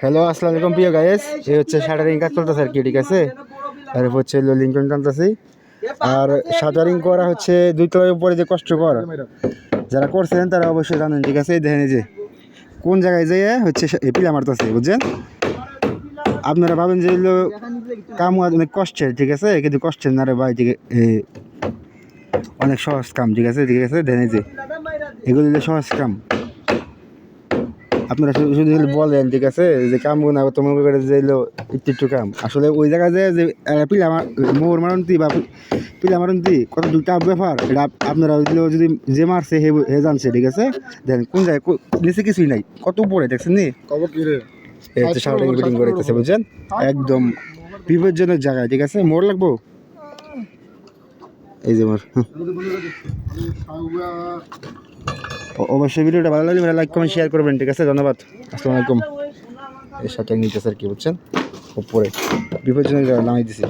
Hello, আসসালামু আলাইকুম প্রিয় গাইস। এই হচ্ছে শাটারিং কাজ চলতেছে আর কি, ঠিক আছে। আর হচ্ছে লিঙ্কন টানতেছি। আর শাটারিং করা হচ্ছে 2 তলার উপরে, যে কষ্টকর যারা করছেন তারা অবশ্যই জানেন, ঠিক আছে। দেখেন এই যে কোন জায়গায় যেয়ে হচ্ছে পিলা মারতেছে, বুঝছেন। আপনারা ভাবেন যে এগুলো কাম অনেক কষ্টের, ঠিক আছে, কিন্তু কষ্টের না রে ভাই, ঠিক অনেক সহজ কাম, ঠিক আছে, ঠিক আছে। দেখেন এই যে এগুলো সহজ কাম, আপনারা শুধু শুধু বলেন, ঠিক আছে, যে কামবো না তোমার করে যে একটু একটু কাম। আসলে ওই জায়গায় যে পিলা মোর মারন্তি বা পিলা মারন্তি কত টাফ ব্যাপার, এটা আপনারা যদি যে মারছে হে জানছে, ঠিক আছে। দেখেন কোন জায়গায় নিচে কিছুই নাই, কত উপরে দেখছেন নি। এই হচ্ছে শাটারিং ফিটিং করেছে, বুঝছেন, একদম বিপজ্জনক জায়গায়, ঠিক আছে। মোর লাগবো এই যে মোর। অবশ্যই ভিডিওটা ভালো লাগলে লাইক কমেন্ট শেয়ার করবেন, ঠিক আছে। ধন্যবাদ, আসসালামু আলাইকুম। এই শাটারিং নিতেছে আর কি, বুঝছেন, উপরে বিপজ্জনক জায়গায় নামাই দিছি।